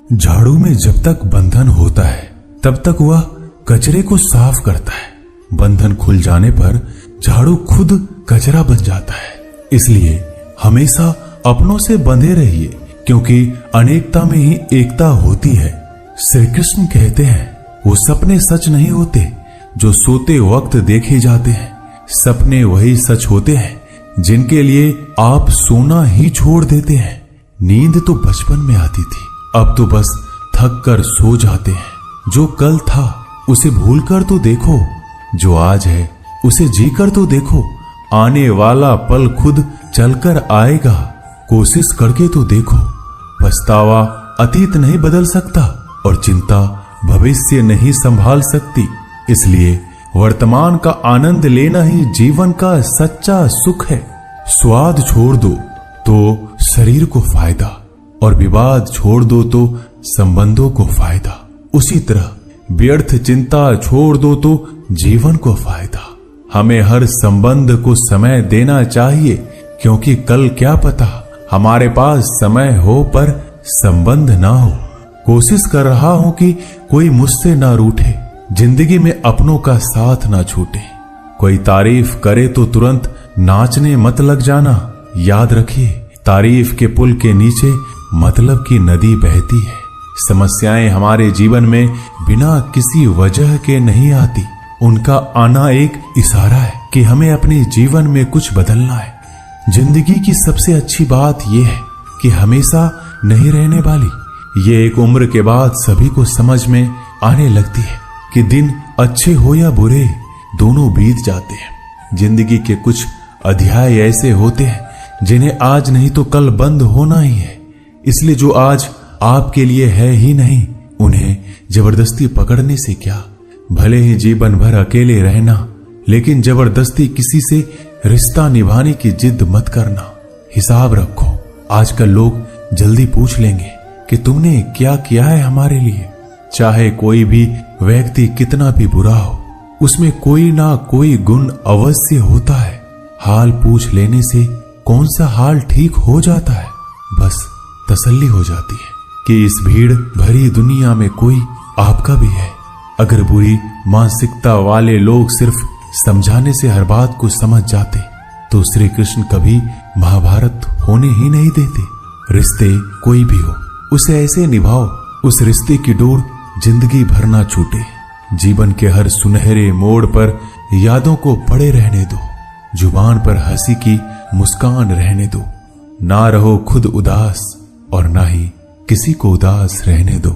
झाड़ू में जब तक बंधन होता है तब तक वह कचरे को साफ करता है। बंधन खुल जाने पर झाड़ू खुद कचरा बन जाता है। इसलिए हमेशा अपनों से बंधे रहिए, क्योंकि अनेकता में ही एकता होती है। श्री कृष्ण कहते हैं, वो सपने सच नहीं होते जो सोते वक्त देखे जाते हैं। सपने वही सच होते हैं जिनके लिए आप सोना ही छोड़ देते हैं। नींद तो बचपन में आती थी, अब तो बस थक कर सो जाते हैं। जो कल था उसे भूल कर तो देखो, जो आज है उसे जी कर तो देखो। आने वाला पल खुद चलकर आएगा, कोशिश करके तो देखो। पछतावा अतीत नहीं बदल सकता और चिंता भविष्य नहीं संभाल सकती। इसलिए वर्तमान का आनंद लेना ही जीवन का सच्चा सुख है। स्वाद छोड़ दो तो शरीर को फायदा, और विवाद छोड़ दो तो संबंधों को फायदा। उसी तरह व्यर्थ चिंता छोड़ दो तो जीवन को फायदा। हमें हर संबंध को समय देना चाहिए, क्योंकि कल क्या पता हमारे पास समय हो पर संबंध ना हो। कोशिश कर रहा हूं कि कोई मुझसे ना रूठे, जिंदगी में अपनों का साथ ना छूटे। कोई तारीफ करे तो तुरंत नाचने मत लग जाना। याद रखिए, तारीफ के पुल के नीचे मतलब की नदी बहती है। समस्याएं हमारे जीवन में बिना किसी वजह के नहीं आती। उनका आना एक इशारा है कि हमें अपने जीवन में कुछ बदलना है। जिंदगी की सबसे अच्छी बात यह है कि हमेशा नहीं रहने वाली। ये एक उम्र के बाद सभी को समझ में आने लगती है कि दिन अच्छे हो या बुरे, दोनों बीत जाते हैं। जिंदगी के कुछ अध्याय ऐसे होते हैं जिन्हें आज नहीं तो कल बंद होना ही है। इसलिए जो आज आपके लिए है ही नहीं, उन्हें जबरदस्ती पकड़ने से क्या। भले ही जीवन भर अकेले रहना, लेकिन जबरदस्ती किसी से रिश्ता निभाने की जिद मत करना। हिसाब रखो, आजकल लोग जल्दी पूछ लेंगे कि तुमने क्या किया है हमारे लिए। चाहे कोई भी व्यक्ति कितना भी बुरा हो, उसमें कोई ना कोई गुण अवश्य होता है। हाल पूछ लेने से कौन सा हाल ठीक हो जाता है, बस तसल्ली हो जाती है कि इस भीड़ भरी दुनिया में कोई आपका भी है। अगर बुरी मानसिकता वाले लोग सिर्फ समझाने से हर बात को समझ जाते तो श्री कृष्ण कभी महाभारत होने ही नहीं देते। रिश्ते कोई भी हो, उसे ऐसे निभाओ उस रिश्ते की डोर जिंदगी भर ना छूटे। जीवन के हर सुनहरे मोड़ पर यादों को पड़े रहने दो। जुबान पर हंसी की मुस्कान रहने दो। ना रहो खुद उदास और ना ही किसी को उदास रहने दो।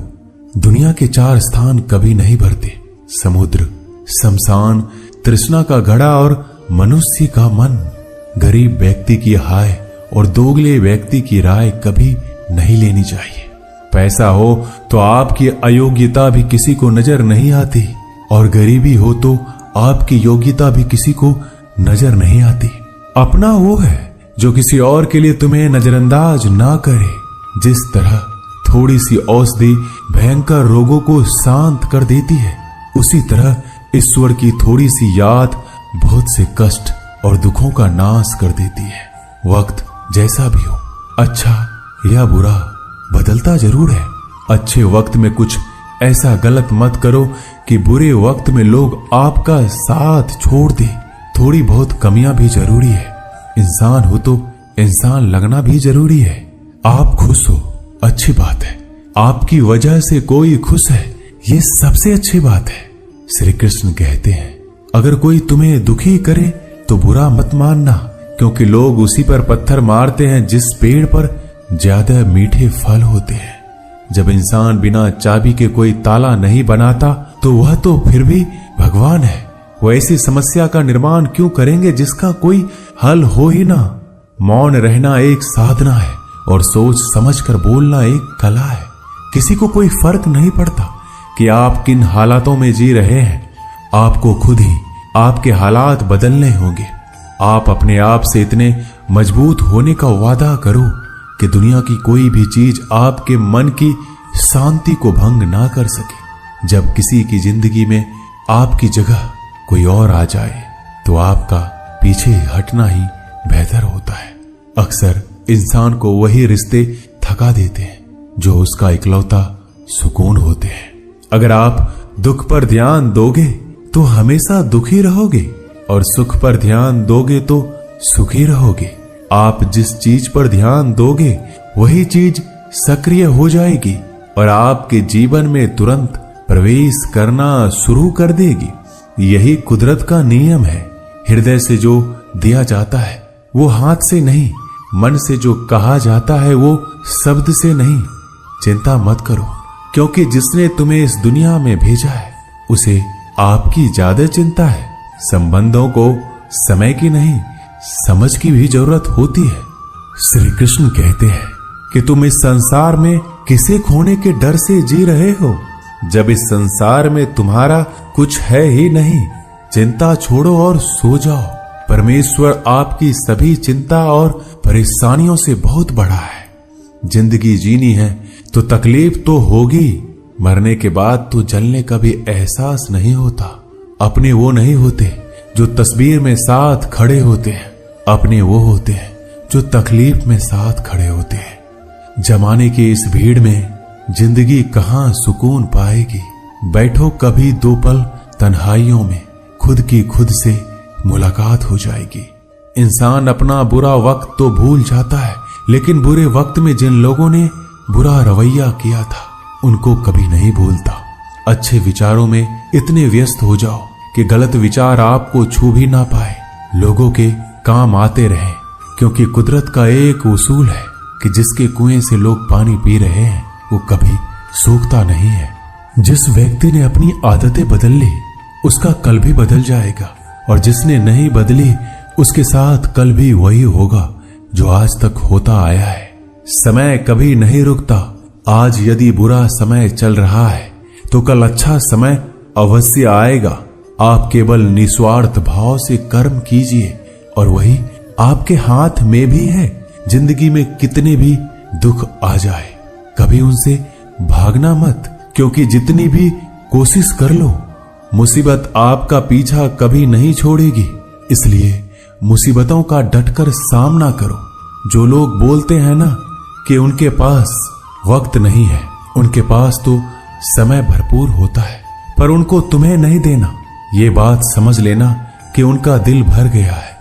दुनिया के 4 स्थान कभी नहीं भरते, समुद्र, शमशान, तृष्णा का घड़ा और मनुष्य का मन। गरीब व्यक्ति की हाय और दोगले व्यक्ति की राय कभी नहीं लेनी चाहिए। पैसा हो तो आपकी अयोग्यता भी किसी को नजर नहीं आती, और गरीबी हो तो आपकी योग्यता भी किसी को नजर नहीं आती। अपना वो है जो किसी और के लिए तुम्हें नजरअंदाज ना करे। जिस तरह थोड़ी सी औषधि भयंकर रोगों को शांत कर देती है, उसी तरह ईश्वर की थोड़ी सी याद बहुत से कष्ट और दुखों का नाश कर देती है। वक्त जैसा भी हो, अच्छा या बुरा, बदलता जरूर है। अच्छे वक्त में कुछ ऐसा गलत मत करो कि बुरे वक्त में लोग आपका साथ छोड़ दे। थोड़ी बहुत कमियां भी जरूरी है। इंसान हो तो इंसान लगना भी जरूरी है। आप खुश हो, अच्छी बात है। आपकी वजह से कोई खुश है, ये सबसे अच्छी बात है। श्री कृष्ण कहते हैं, अगर कोई तुम्हें दुखी करे तो बुरा मत मानना, क्योंकि लोग उसी पर पत्थर मारते हैं जिस पेड़ पर ज्यादा मीठे फल होते हैं। जब इंसान बिना चाबी के कोई ताला नहीं बनाता तो वह तो फिर भी भगवान है। वो ऐसी समस्या का निर्माण क्यों करेंगे जिसका कोई हल हो ही ना। मौन रहना एक साधना है और सोच समझकर बोलना एक कला है। किसी को कोई फर्क नहीं पड़ता कि आप किन हालातों में जी रहे हैं। आपको खुद ही आपके हालात बदलने होंगे। आप अपने आप से इतने मजबूत होने का वादा करो कि दुनिया की कोई भी चीज आपके मन की शांति को भंग ना कर सके। जब किसी की जिंदगी में आपकी जगह कोई और आ जाए तो आपका पीछे हटना ही बेहतर होता है। अक्सर इंसान को वही रिश्ते थका देते हैं जो उसका इकलौता सुकून होते हैं। अगर आप दुख पर ध्यान दोगे तो हमेशा दुखी रहोगे और सुख पर ध्यान दोगे तो सुखी रहोगे। आप जिस चीज पर ध्यान दोगे वही चीज सक्रिय हो जाएगी और आपके जीवन में तुरंत प्रवेश करना शुरू कर देगी। यही कुदरत का नियम है। हृदय से जो दिया जाता है वो हाथ से नहीं, मन से जो कहा जाता है वो शब्द से नहीं। चिंता मत करो, क्योंकि जिसने तुम्हें इस दुनिया में भेजा है उसे आपकी ज्यादा चिंता है। संबंधों को समय की नहीं, समझ की भी जरूरत होती है। श्री कृष्ण कहते हैं कि तुम इस संसार में किसे खोने के डर से जी रहे हो, जब इस संसार में तुम्हारा कुछ है ही नहीं। चिंता छोड़ो और सो जाओ। परमेश्वर आपकी सभी चिंता और परेशानियों से बहुत बड़ा है। जिंदगी जीनी है तो तकलीफ तो होगी। मरने के बाद तो जलने का भी एहसास नहीं होता। अपने वो नहीं होते जो तस्वीर में साथ खड़े होते हैं, अपने वो होते हैं जो तकलीफ में साथ खड़े होते हैं। जमाने की इस भीड़ में जिंदगी कहां सुकून पाएगी। बैठो कभी दो पल तन्हाइयों में, खुद की खुद से मुलाकात हो जाएगी। इंसान अपना बुरा वक्त तो भूल जाता है, लेकिन बुरे वक्त में जिन लोगों ने बुरा रवैया किया था उनको कभी नहीं भूलता। अच्छे विचारों में इतने व्यस्त हो जाओ कि गलत विचार आपको छू भी ना पाए। लोगों के काम आते रहे, क्योंकि कुदरत का एक उसूल है कि जिसके कुएं से लोग पानी पी रहे हैं वो कभी सूखता नहीं है। जिस व्यक्ति ने अपनी आदतें बदल ली उसका कल भी बदल जाएगा, और जिसने नहीं बदली उसके साथ कल भी वही होगा जो आज तक होता आया है। समय कभी नहीं रुकता। आज यदि बुरा समय चल रहा है तो कल अच्छा समय अवश्य आएगा। आप केवल निस्वार्थ भाव से कर्म कीजिए और वही आपके हाथ में भी है। जिंदगी में कितने भी दुख आ जाए कभी उनसे भागना मत, क्योंकि जितनी भी कोशिश कर लो मुसीबत आपका पीछा कभी नहीं छोड़ेगी। इसलिए मुसीबतों का डटकर सामना करो। जो लोग बोलते हैं ना कि उनके पास वक्त नहीं है, उनके पास तो समय भरपूर होता है, पर उनको तुम्हें नहीं देना। ये बात समझ लेना कि उनका दिल भर गया है।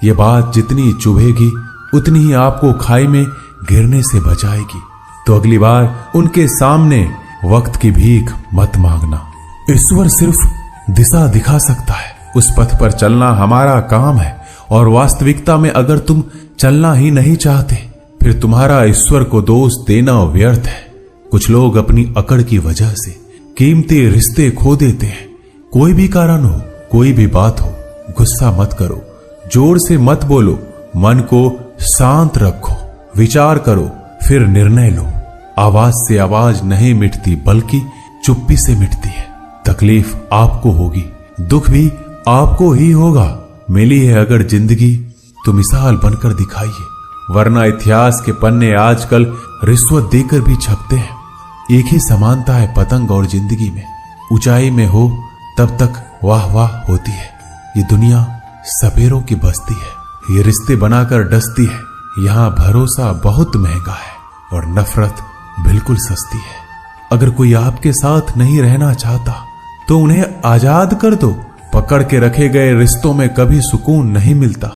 ये बात जितनी चुभेगी उतनी ही आपको खाई में गिरने से बचाएगी। तो अगली बार उनके सामने वक्त की भीख मत मांगना। ईश्वर सिर्फ दिशा दिखा सकता है, उस पथ पर चलना हमारा काम है। और वास्तविकता में अगर तुम चलना ही नहीं चाहते फिर तुम्हारा ईश्वर को दोष देना व्यर्थ है। कुछ लोग अपनी अकड़ की वजह से कीमती रिश्ते खो देते हैं। कोई भी कारण हो, कोई भी बात हो, गुस्सा मत करो, जोर से मत बोलो, मन को शांत रखो, विचार करो, फिर निर्णय लो। आवाज से आवाज नहीं मिटती बल्कि चुप्पी से मिटती है। तकलीफ आपको होगी, दुख भी आपको ही होगा। मिली है अगर जिंदगी तो मिसाल बनकर दिखाइए, वरना इतिहास के पन्ने आजकल रिश्वत देकर भी छपते हैं। एक ही समानता है पतंग और जिंदगी में। ऊंचाई में हो तब तक वाह वाह होती है। ये दुनिया सपेरों की बस्ती है, ये रिश्ते बनाकर डसती है। यहाँ भरोसा बहुत महंगा है और नफरत बिल्कुल सस्ती है। अगर कोई आपके साथ नहीं रहना चाहता तो उन्हें आजाद कर दो। पकड़ के रखे गए रिश्तों में कभी सुकून नहीं मिलता।